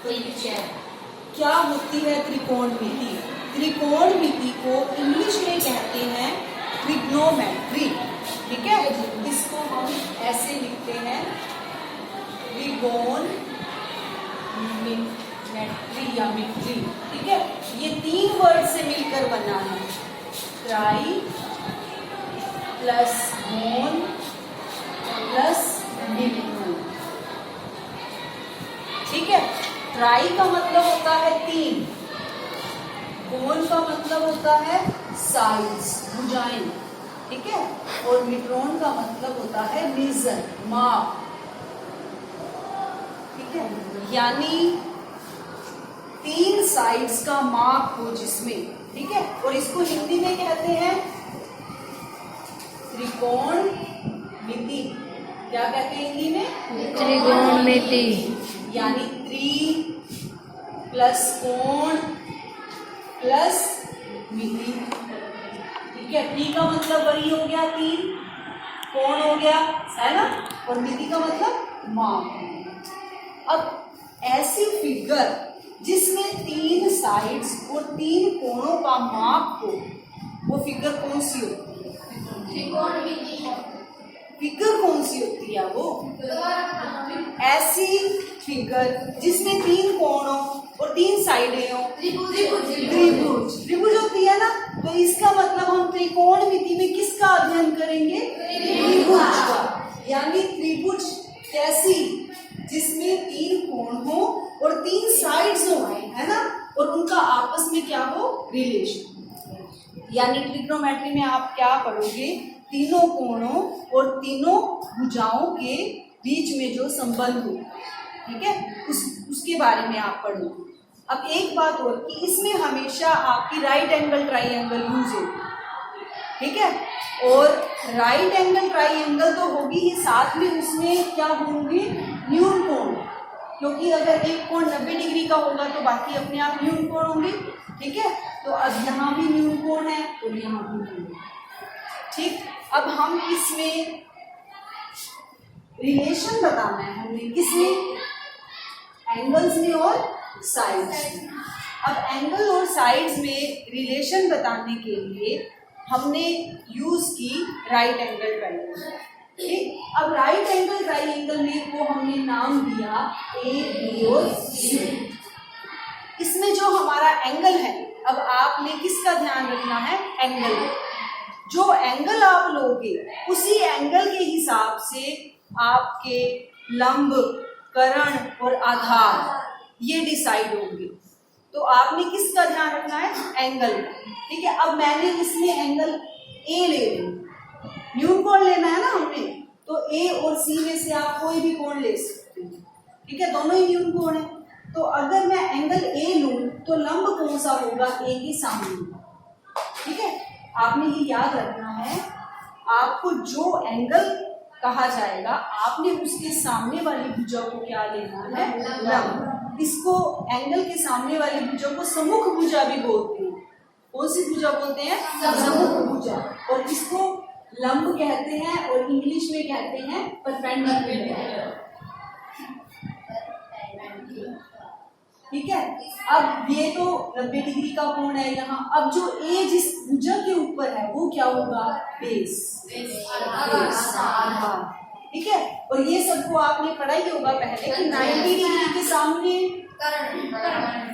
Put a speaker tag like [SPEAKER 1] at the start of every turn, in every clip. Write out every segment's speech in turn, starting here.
[SPEAKER 1] परिचय।
[SPEAKER 2] क्या होती है त्रिकोणमिति? त्रिकोणमिति को इंग्लिश में कहते हैं ट्रिग्नोमेट्री। ठीक है, इसको हम ऐसे लिखते हैं ट्रिगोनमेट्री या मिट्री। ठीक है, ये 3 वर्ड से मिलकर बना है, ट्राई प्लस गोन प्लस मिट्रो। ठीक है, ट्राई का मतलब होता है 3, गोन का मतलब होता है साइड्स, भुजाएं। ठीक है, और मिट्रोन का मतलब होता है मेजर, माप। ठीक है, यानी 3 साइड्स का माप हो जिसमें। ठीक है, और इसको हिंदी में कहते हैं त्रिकोणमिति। क्या कहते हैं हिंदी में?
[SPEAKER 1] त्रिकोणमिति।
[SPEAKER 2] यानी 3 प्लस कोण प्लस मिति। ठीक है, 3 का मतलब वही हो गया 3, कोण हो गया, है ना, और मिति का मतलब माप। अब ऐसी फिगर जिसमें 3 साइड्स और 3 कोणों का माप हो, वो फिगर कौन सी होती है?
[SPEAKER 1] त्रिकोणमिति।
[SPEAKER 2] फिगर कौन सी होती है वो? ऐसी फिगर जिसमें 3 कोणों और 3 साइडें हो, त्रिभुज। त्रिभुज होती है ना, तो इसका मतलब हम त्रिकोणमिति में किसका अध्ययन करेंगे? त्रिभुज का। यानी त्रिभुज कैसी? जिसमें 3 कोण हो और 3 साइड्स हो, है ना, और उनका आपस में क्या हो? रिलेशन। यानी ट्रिग्नोमेट्री में आप क्या पढ़ोगे? तीनों कोणों और तीनों भुजाओं के बीच में जो संबंध हो, ठीक है, उसके बारे में आप पढ़ोगे। अब एक बात और कि इसमें हमेशा आपकी राइट एंगल ट्राइंगल यूज होगी। ठीक है, और राइट एंगल ट्राइंगल तो होगी ही, साथ में उसमें क्या होंगे? न्यून कोण। क्योंकि अगर एक कोण 90 डिग्री का होगा तो बाकी अपने आप न्यून कोण होंगे। ठीक है, तो अब यहाँ भी न्यून कोण है और यहाँ भी न्यून कोण। ठीक, अब हम इसमें रिलेशन बताना है हमने, किसमें? एंगल्स में और साइड्स। अब एंगल और साइड्स में रिलेशन बताने के लिए हमने यूज की राइट एंगल ट्राइंगल। ठीक, अब राइट एंगल ट्राइंगल में को हमने नाम दिया ए, बी और सी। इसमें जो हमारा एंगल है, अब आपने किसका ध्यान रखना है? एंगल। जो एंगल आप लोगे उसी एंगल के हिसाब से आपके लंब, कर्ण और आधार ये डिसाइड होंगे। तो आपने किसका ध्यान रखना है? एंगल। ठीक है, अब मैंने इसमें एंगल ए ले लिया, न्यून कोण लेना है ना हमने, तो ए और सी में से आप कोई भी कोण ले सकते हैं। ठीक है, दोनों ही न्यून कोण है। तो अगर मैं एंगल ए लूं तो लंब कौन सा होगा? ए के सामने। ठीक है, आपने ये याद रखना है, आपको जो एंगल कहा जाएगा आपने उसके सामने वाली भुजा को क्या लेना है? लंब। इसको एंगल के सामने वाली भुजा को सम्मुख भुजा भी बोलते हैं। कौन सी भुजा बोलते हैं? सम्मुख भुजा। और इसको लंब कहते हैं और इंग्लिश में कहते हैं परपेंडिकुलर। ठीक है, अब ये तो 90 डिग्री का कोण है यहाँ। अब जो ए जिस भुजा के ऊपर है वो क्या होगा? बेस, आधार। ठीक है, और ये सबको आपने पढ़ा ही होगा पहले कि 90 डिग्री के सामने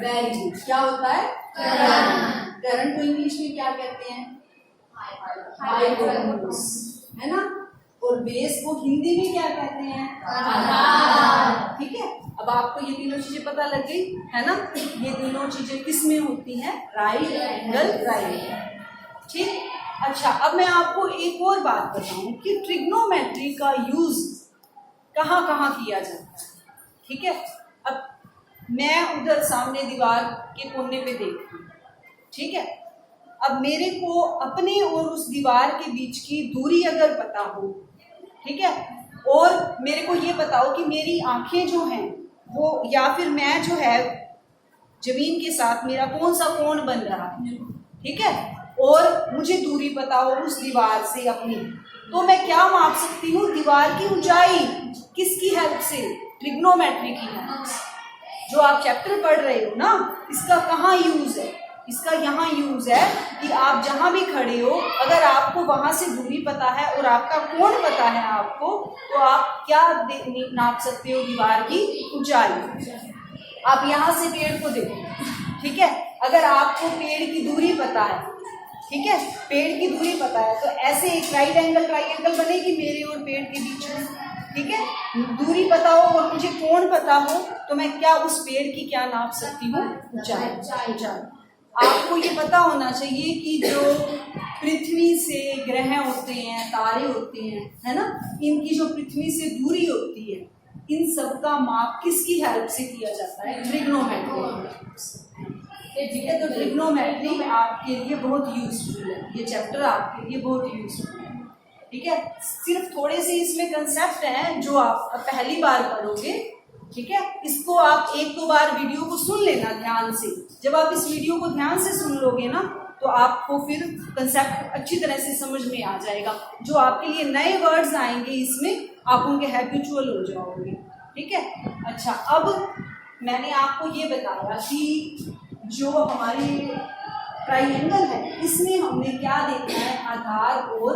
[SPEAKER 2] वेरी गुड क्या होता है? कर्ण को इंग्लिश में क्या कहते हैं? हाइपोटेन्यूज, है ना, और बेस को हिंदी में क्या कहते हैं? आधार। ठीक है, अब आपको ये तीनों चीजें पता लग गई है ना? ये तीनों चीजें किस में होती हैं? Right angle triangle. ठीक, अच्छा, अब मैं आपको एक और बात बताऊं कि ट्रिग्नोमेट्री का यूज कहाँ कहाँ किया जाता है। ठीक है, अब मैं उधर सामने दीवार के कोने पे देखती हूँ। ठीक है, अब मेरे को अपने और उस दीवार के बीच की दूरी अगर पता हो, ठीक है, और मेरे को ये बताओ कि मेरी आंखें जो हैं वो, या फिर मैं जो है जमीन के साथ मेरा कौन सा कोण बन रहा है, ठीक है, और मुझे दूरी पता हो उस दीवार से अपनी, तो मैं क्या माप सकती हूँ? दीवार की ऊंचाई। किसकी हेल्प से? ट्रिग्नोमेट्री की हेल्प से। जो आप चैप्टर पढ़ रहे हो ना, इसका कहाँ यूज है? इसका यहाँ यूज है कि आप जहाँ भी खड़े हो, अगर आपको वहां से दूरी पता है और आपका कोण पता है आपको, तो आप क्या नाप सकते हो? दीवार की ऊंचाई। आप यहाँ से पेड़ को देखो, ठीक है, अगर आपको पेड़ की दूरी पता है, ठीक है, पेड़ की दूरी पता है, तो ऐसे एक राइट एंगल ट्राइंगल बनेगी मेरे और पेड़ के बीच में, ठीक है। दूरी पता हो और मुझे कोण पता हो, तो मैं क्या उस पेड़ की क्या नाप सकती हूँ? ऊंचाई। आपको ये पता होना चाहिए कि जो पृथ्वी से ग्रह होते हैं, तारे होते हैं, है ना, इनकी जो पृथ्वी से दूरी होती है, इन सब का माप किसकी हेल्प से किया जाता है? ट्रिग्नोमेट्री। ठीक है, तो ट्रिग्नोमेट्री आपके लिए बहुत यूजफुल है, ये चैप्टर आपके लिए बहुत यूजफुल है, ठीक है। सिर्फ थोड़े से इसमें कंसेप्ट हैं जो आप पहली बार पढ़ोगे, ठीक है। इसको आप एक दो बार वीडियो को सुन लेना ध्यान से। जब आप इस वीडियो को ध्यान से सुन लोगे ना, तो आपको फिर कंसेप्ट अच्छी तरह से समझ में आ जाएगा। जो आपके लिए नए वर्ड्स आएंगे इसमें, आप उनके हैबिचुअल हो जाओगे, ठीक है। अच्छा, अब मैंने आपको ये बताया कि जो हमारी ट्राइंगल है, इसमें हमने क्या देखना है? आधार और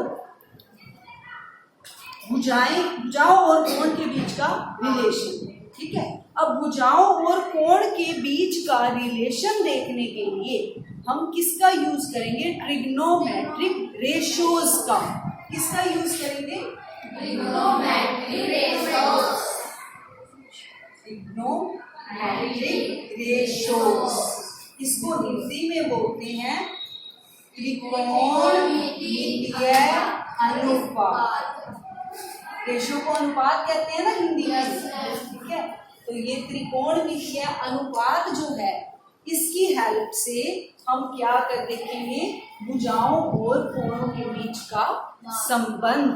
[SPEAKER 2] भुजाओं और कोण के बीच का रिलेशन, ठीक है। अब भुजाओं और कोण के बीच का रिलेशन देखने के लिए हम किसका यूज करेंगे? ट्रिग्नोमेट्रिक रेशियोज का। किसका यूज करेंगे?
[SPEAKER 1] Trigonometric ratios.
[SPEAKER 2] ट्रिग्नोमेट्रिक रेशियोज, इसको हिंदी में बोलते हैं त्रिकोणमितीय अनुपात। रेशियो को अनुपात कहते हैं ना हिंदी में, ठीक है। तो ये त्रिकोणमितीय अनुपात जो है, इसकी हेल्प से हम क्या कर देखेंगे? भुजाओं और कोणों के बीच का संबंध,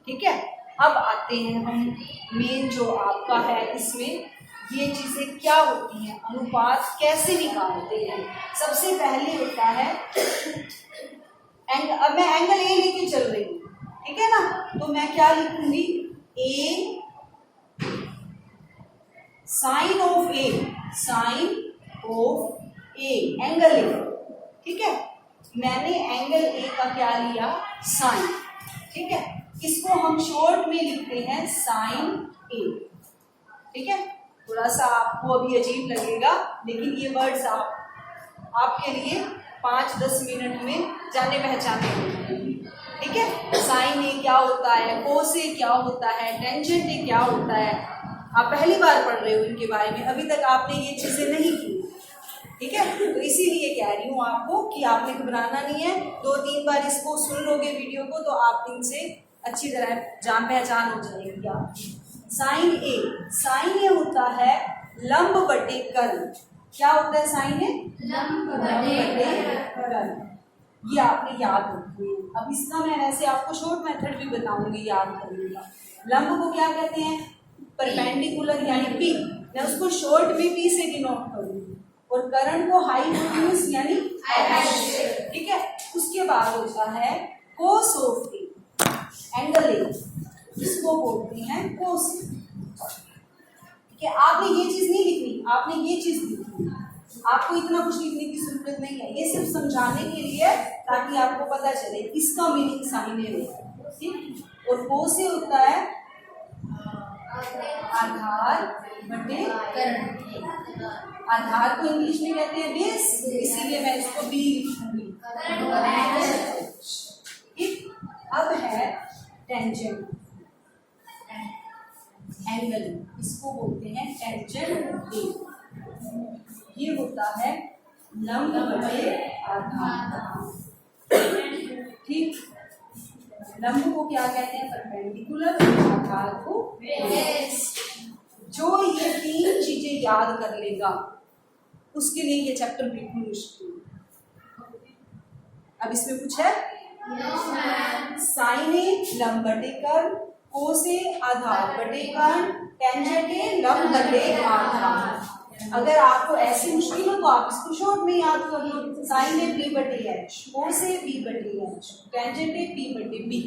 [SPEAKER 2] ठीक है। अब आते हैं हम मेन जो आपका है, इसमें ये चीजें क्या होती हैं, अनुपात कैसे निकालते हैं? सबसे पहले होता है अब मैं एंगल ए लेके चल रही हूँ, ठीक है ना, तो मैं क्या लिखूंगी? A sine of A, angle A, ठीक है। मैंने एंगल ए का क्या लिया? साइन, ठीक है। इसको हम शॉर्ट में लिखते हैं साइन ए, ठीक है। थोड़ा सा आपको अभी अजीब लगेगा, लेकिन ये वर्ड्स आपके लिए 5-10 मिनट में जाने पहचाने होंगे, ठीक है। साइन ए क्या होता है, कोस ए क्या होता है, टेंजेंट ए क्या होता है, आप पहली बार पढ़ रहे हो इनके बारे में, अभी तक आपने ये चीजें नहीं की, ठीक है। तो इसीलिए कह रही हूँ आपको कि आपने घबराना नहीं है। 2-3 बार इसको सुन लोगे वीडियो को, तो आप इनसे अच्छी तरह जान पहचान हो जाएगी आपकी। साइन ए होता है लंब बटे कर्ण। क्या होता है साइन ए?
[SPEAKER 1] लंब बटे
[SPEAKER 2] कर्ण। ये आपने याद रखना है। अब इसका मैं वैसे आपको शॉर्ट मेथड भी बताऊंगी याद करने का। लंब को क्या कहते हैं? परपेंडिकुलर यानी पी, मैं उसको शॉर्ट में पी से डिनोट करूंगी, और कर्ण को हाइपोटेन्यूज यानी ठीक है। उसके बाद होता है कोस ऑफ ए, एंगल ए, इसको बोलते हैं कोस। ठीक है, आपने ये चीज नहीं लिखनी, आपने ये चीज लिखनी, आपको इतना कुछ लिखने की जरूरत नहीं है, ये सिर्फ समझाने के लिए ताकि आपको पता चले इसका मीनिंग साइन ए होता है, ठीक। और कोस से होता है आधार बटे कर्ण। आधार को इंग्लिश में कहते हैं बेस, इसीलिए मैं इसको बी लिखूंगी। ठीक, अब है टेंजेंट, एंगल, इसको बोलते हैं टेंजेंट ए। ये होता है लंब बटे आधार। ठीक, लंब को क्या कहते हैं? परपेंडिकुलर, आधार को बेस। जो ये 3 चीजें याद कर लेगा उसके लिए ये चैप्टर बिल्कुल मुश्किल है। अब इसमें कुछ है? साइन ए लंब बटे कर्ण, कोस ए आधार बटे कर्ण, टेंजेंट ए लंब बटे आधार। अगर आपको ऐसी मुश्किल हो तो आप इसको शॉर्ट में याद कर लो। साइन ए पी बटे एच, कोस ए पी बटे एच, टेंजेंट ए पी बटे बी।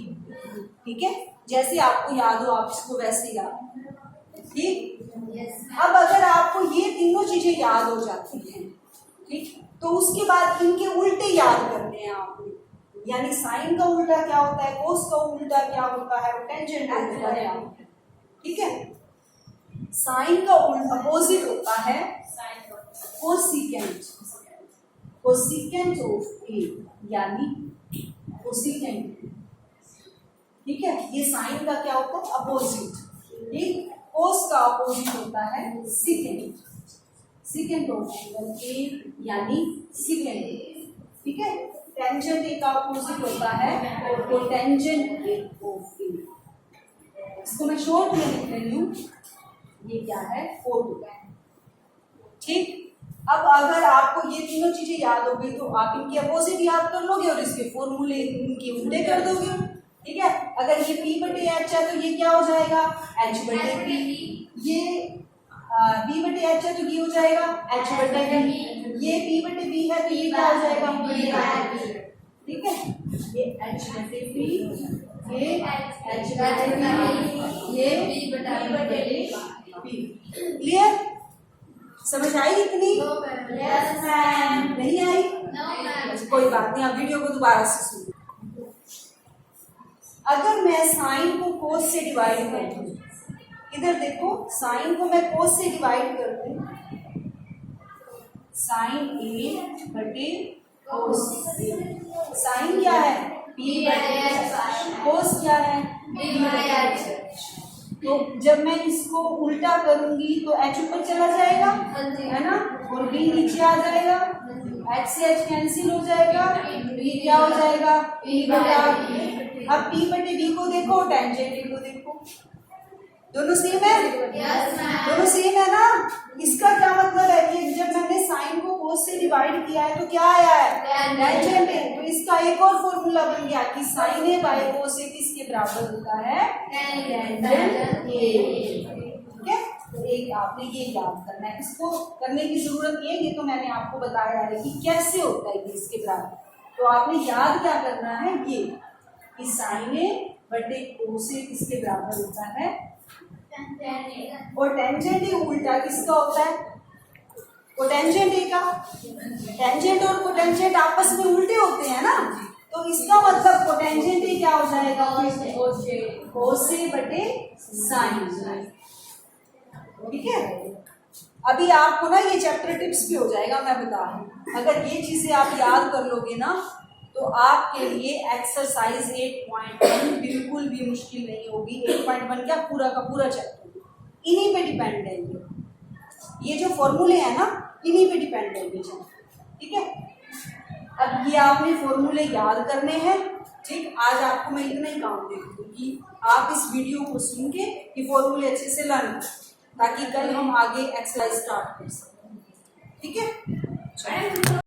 [SPEAKER 2] ठीक है, जैसे आपको याद हो आप इसको वैसे याद। ठीक, अब अगर आपको ये तीनों चीजें चीजें याद हो जाती हैं, ठीक। तो उसके बाद इनके उल्टे याद करने हैं आपने, यानी साइन का उल्टा क्या होता है, कोस का उल्टा क्या होता है, टेंजेंट का उल्टा क्या होता है, ठीक है। साइन का अपोजिट होता है कोसिकेंट, कोसिकेंट ऑफ ए, यानी कोसिकेंट, ठीक है। ये साइन का क्या होता है, अपोजिट, ठीक। कोस का अपोजिट होता है secant, secant of angle A यानी सिकेंट, ठीक है। टेंजेंट ए का अपोजिट होता है कोटेंजेंट ए ऑफ ए। इसको मैं शॉर्ट में लिख रही हूँ, ये क्या है, कोट, ठीक। अब अगर आपको ये तीनों चीजें याद हो गई तो आप इनके अपोजिट याद कर लोगे और इसके फॉर्मूले इनके उल्टे कर दोगे, ठीक है। अगर ये P बटे H है तो ये क्या हो जाएगा, H बटे P, ये B बटे H है तो ये हो जाएगा H बटे B, ये P बटे B है तो ये क्या हो जाएगा, ठीक है। ये H बटे P, ये H बटे B, ये B बटे P। क्लियर, समझ आई इतनी?
[SPEAKER 1] Yes ma'am.
[SPEAKER 2] नहीं आई?
[SPEAKER 1] No ma'am.
[SPEAKER 2] कोई बात नहीं, आप वीडियो को दोबारा से सुनो। अगर मैं साइन को कोस से डिवाइड कर दूं, इधर देखो, साइन को मैं कोस से डिवाइड कर दूं, साइन ए बटे कोस ए, साइन क्या है, P बटे H, कोस क्या है,
[SPEAKER 1] B बटे H।
[SPEAKER 2] तो जब मैं इसको उल्टा करूंगी तो H ऊपर चला जाएगा, है ना, और B नीचे आ जाएगा, H से H कैंसिल हो जाएगा, B क्या हो जाएगा, P बटा B। अब P बटे B को देखो, टेंजेंट ए को देखो, दोनों सेम है,
[SPEAKER 1] यस मैम।
[SPEAKER 2] दोनों सेम है ना। इसका क्या मतलब है कि जब मैंने साइन को कोस से डिवाइड किया है तो क्या आया है, टेंजेंट ए। तो इसका एक और फॉर्मूला बन गया कि साइन ए बाय कोस ए किसके बराबर होता है, टेंजेंट ए, ठीक है। तो एक आपने ये याद करना है, इसको करने की जरूरत नहीं है, ये तो मैंने आपको बताया है कि कैसे होता है ये इसके बराबर। तो आपने याद क्या करना है, ये कि साइन ए बटे कोस ए किसके बराबर होता है, और टेंजेंट ए उल्टा किसका होता है, कोटेंजेंट ए का। टेंजेंट और कोटेंजेंट आपस में उल्टे होते हैं ना, तो इसका मतलब कोटेंजेंट ए क्या हो जाएगा, कोस ए बटे साइन, ठीक है। अभी आपको ना ये चैप्टर टिप्स भी हो जाएगा, मैं बता रही हूँ। अगर ये चीजें आप याद कर लोगे ना तो आपके लिए एक्सरसाइज 8.1 बिल्कुल भी मुश्किल नहीं होगी। 8.1 क्या, पूरा का पूरा चैप्टर इन्हीं पे डिपेंड है, ये जो फॉर्मूले हैं ना इन्हीं पे डिपेंड है ये चैप्टर, ठीक है। अब ये आपने फॉर्मूले याद करने हैं, ठीक। आज आपको मैं इतना ही काम देती हूँ कि आप इस वीडियो को सुन के ये फॉर्मूले अच्छे से लर्न करें, ताकि कल हम आगे एक्सरसाइज स्टार्ट कर सकें, ठीक है।